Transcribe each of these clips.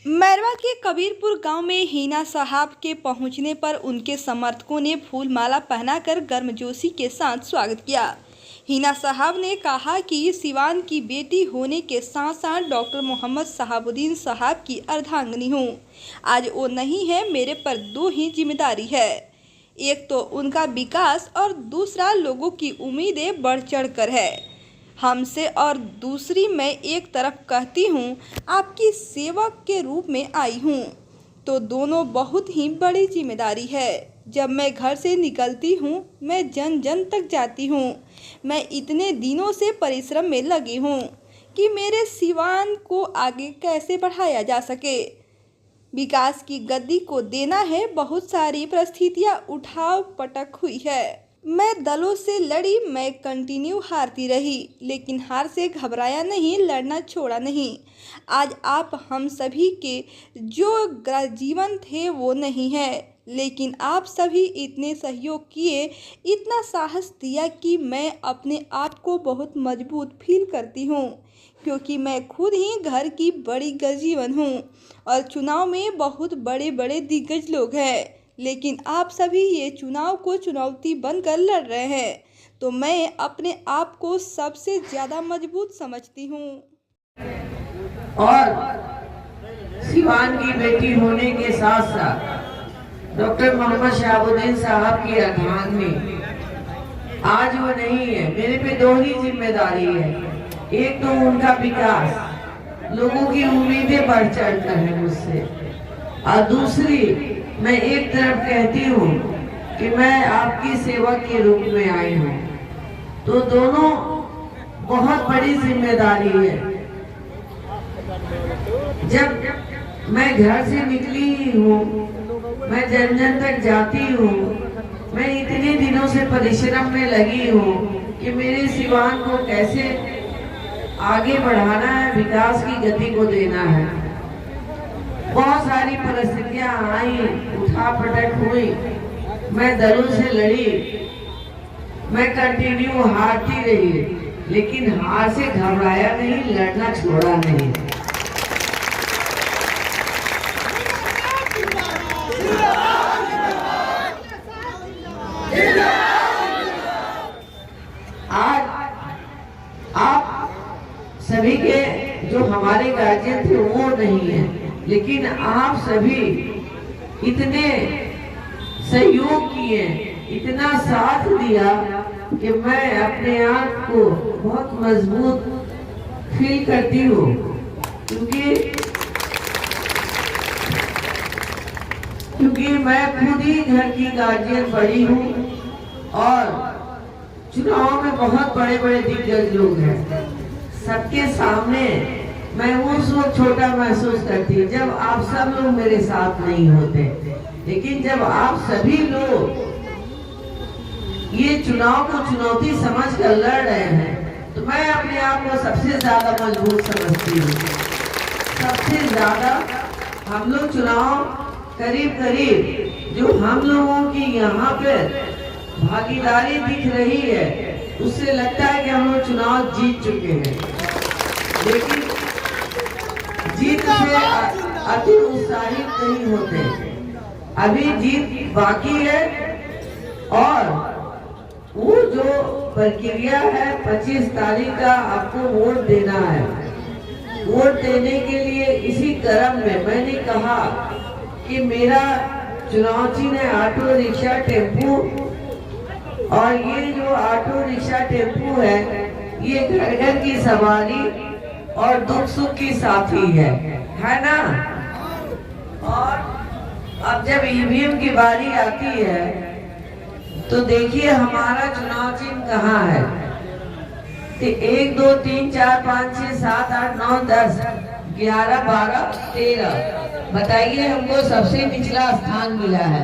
मैरवा के कबीरपुर गांव में हिना साहब के पहुंचने पर उनके समर्थकों ने फूल माला पहनाकर गर्मजोशी के साथ स्वागत किया। हिना साहब ने कहा कि सिवान की बेटी होने के साथ साथ डॉक्टर मोहम्मद शहाबुद्दीन साहब की अर्धांगिनी हूँ। आज वो नहीं है, मेरे पर दो ही जिम्मेदारी है, एक तो उनका विकास और दूसरा लोगों की उम्मीदें बढ़ चढ़ कर है हमसे, और दूसरी मैं एक तरफ कहती हूँ आपकी सेवक के रूप में आई हूँ, तो दोनों बहुत ही बड़ी जिम्मेदारी है। जब मैं घर से निकलती हूँ मैं जन जन तक जाती हूँ। मैं इतने दिनों से परिश्रम में लगी हूँ कि मेरे सिवान को आगे कैसे बढ़ाया जा सके, विकास की गद्दी को देना है। बहुत सारी परिस्थितियाँ उठाव पटक हुई है, मैं दलों से लड़ी, मैं कंटिन्यू हारती रही, लेकिन हार से घबराया नहीं, लड़ना छोड़ा नहीं। आज आप हम सभी के जो जीवन थे वो नहीं है, लेकिन आप सभी इतने सहयोग किए, इतना साहस दिया कि मैं अपने आप को बहुत मजबूत फील करती हूँ, क्योंकि मैं खुद ही घर की बड़ी गजीवन हूँ और चुनाव में बहुत बड़े बड़े दिग्गज लोग हैं, लेकिन आप सभी ये चुनाव को चुनौती बनकर लड़ रहे हैं, तो मैं अपने आप को सबसे ज़्यादा मजबूत समझती हूँ। और सिवान की बेटी होने के साथ साथ डॉक्टर मोहम्मद शहाबुद्दीन साहब की अर्धांगिनी आज वो नहीं है, मेरे पे दो ही जिम्मेदारी है, एक तो उनका विकास, लोगों की उम्मीदें बढ़ चढ़ कर है मुझसे, और दूसरी मैं एक तरफ कहती हूँ कि मैं आपकी सेवा के रूप में आई हूँ, तो दोनों बहुत बड़ी जिम्मेदारी है। जब मैं घर से निकली हूँ, मैं जन जन तक जाती हूँ, मैं इतने दिनों से परिश्रम में लगी हूँ कि मेरे सिवान को कैसे आगे बढ़ाना है, विकास की गति को देना है। बहुत सारी परिस्थितियां आई, उठा पटक हुई, मैं दलों से लड़ी, मैं कंटिन्यू हारती रही, लेकिन हार से घबराया नहीं, लड़ना छोड़ा नहीं। आज आप सभी के जो हमारे गार्जियन थे वो नहीं है, लेकिन आप सभी इतने सहयोग किए, इतना साथ दिया कि मैं अपने आप को बहुत मजबूत फील करती हूँ, क्योंकि मैं खुद ही घर की गार्जियन बड़ी हूँ और चुनाव में बहुत बड़े बड़े दिग्गज लोग हैं, सबके सामने मैं उस वक्त छोटा महसूस करती हूँ जब आप सब लोग मेरे साथ नहीं होते, लेकिन जब आप सभी लोग ये चुनाव को चुनौती समझकर लड़ रहे हैं, तो मैं अपने आप को सबसे ज्यादा मजबूत समझती हूँ। सबसे ज्यादा हम लोग चुनाव करीब जो हम लोगों की यहाँ पे भागीदारी दिख रही है, उससे लगता है कि हम लोग चुनाव जीत चुके हैं, लेकिन जीत से अति उत्साहित नहीं होते, अभी जीत बाकी है। और वो जो प्रक्रिया है 25 तारीख का आपको वोट देना है, वोट देने के लिए इसी क्रम में मैंने कहा कि मेरा चुनाव चिन्ह है ऑटो रिक्शा टेम्पू, और ये जो ऑटो रिक्शा टेम्पू है ये घर घर की सवारी और दुख सुख की साथी है ना। और अब जब ईवीएम की बारी आती है तो देखिए हमारा चुनाव चिन्ह कहाँ है, तो 1 2 3 4 5 6 7 8 9 10 11 12 13 बताइए, हमको सबसे निचला स्थान मिला है,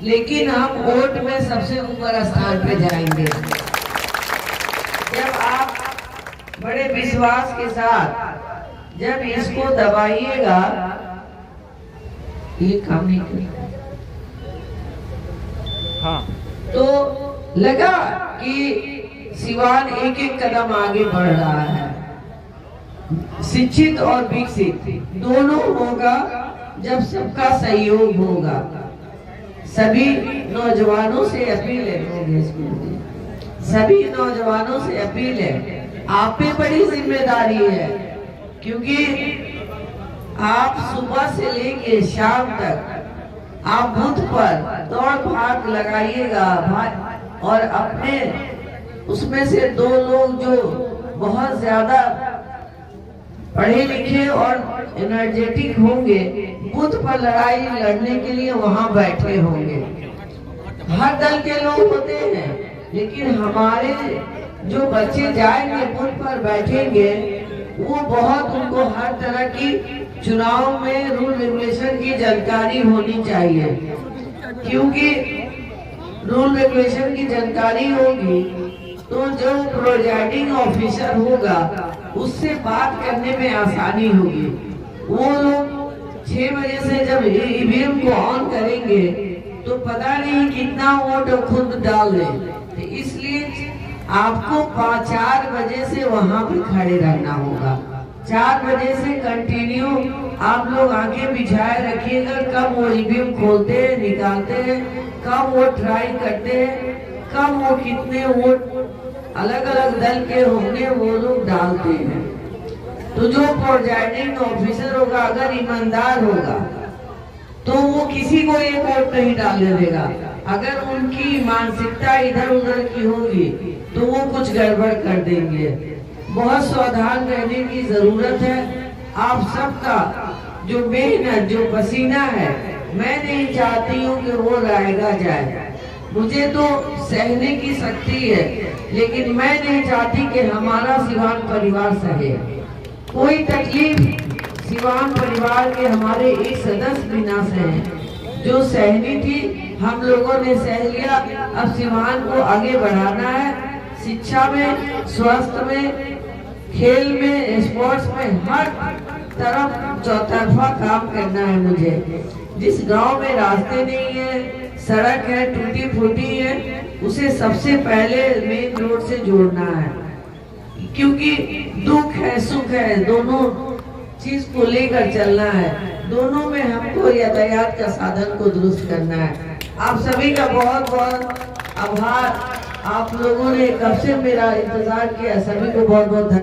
लेकिन हम वोट में सबसे ऊपर स्थान पे जाएंगे। जब आप बड़े विश्वास के साथ जब इसको दबाइएगा, ये काम नहीं करता, हाँ, तो लगा कि सिवान एक एक कदम आगे बढ़ रहा है, शिक्षित और विकसित दोनों होगा जब सबका सहयोग होगा। सभी नौजवानों से अपील है, सभी नौजवानों से अपील है, आप पे बड़ी जिम्मेदारी है, क्योंकि आप सुबह से लेके शाम तक आप बूथ पर दौड़ भाग लगाइएगा और अपने उसमें से 2 लोग जो बहुत ज्यादा पढ़े लिखे और एनर्जेटिक होंगे बूथ पर लड़ाई लड़ने के लिए वहां बैठे होंगे। हर दल के लोग होते हैं, लेकिन हमारे जो बच्चे जाएंगे बूथ पर बैठेंगे वो बहुत उनको हर तरह की चुनाव में रूल रेगुलेशन की जानकारी होनी चाहिए, क्योंकि रूल रेगुलेशन की जानकारी होगी तो जो प्रोजाइडिंग ऑफिसर होगा उससे बात करने में आसानी होगी। वो लोग 6 बजे से जब ईवीएम को ऑन करेंगे तो पता नहीं कितना वोट खुद डाल दे, तो इसलिए आपको 4 बजे से वहां पे खड़े रहना होगा। 4 बजे से कंटिन्यू आप लोग आगे बिछाए रखिएगा, कब वो ईवीएम खोलते हैं निकालते हैं, कब वो ट्राई करते हैं, कब वो कितने वोट अलग अलग दल के होंगे वो लोग डालते हैं। तो जो प्रोजाइडिंग ऑफिसर होगा अगर ईमानदार होगा तो वो किसी को एक वोट नहीं डालने देगा। अगर उनकी मानसिकता इधर उधर की होगी तो वो कुछ गड़बड़ कर देंगे। बहुत सावधान रहने की जरूरत है। आप सबका जो मेहनत जो पसीना है मैं नहीं चाहती हूँ कि वो रहेगा जाए। मुझे तो सहने की शक्ति है, लेकिन मैं नहीं चाहती कि हमारा सिवान परिवार सहे। कोई तकलीफ सिवान परिवार के हमारे एक सदस्य भी ना सहे। जो सहनी थी हम लोगों ने सह लिया। अब सिवान को आगे बढ़ाना है, शिक्षा में, स्वास्थ्य में, खेल में, स्पोर्ट्स में, हर तरफ चौतरफा काम करना है मुझे। जिस गांव में रास्ते नहीं है, सड़क है टूटी फूटी है, उसे सबसे पहले मेन रोड से जोड़ना है, क्योंकि दुख है सुख है दोनों चीज को लेकर चलना है। दोनों में हमको यातायात का साधन को दुरुस्त करना है। आप सभी का बहुत बहुत आभार। आप लोगों ने कब से मेरा इंतजार किया, सभी को बहुत बहुत धन्यवाद।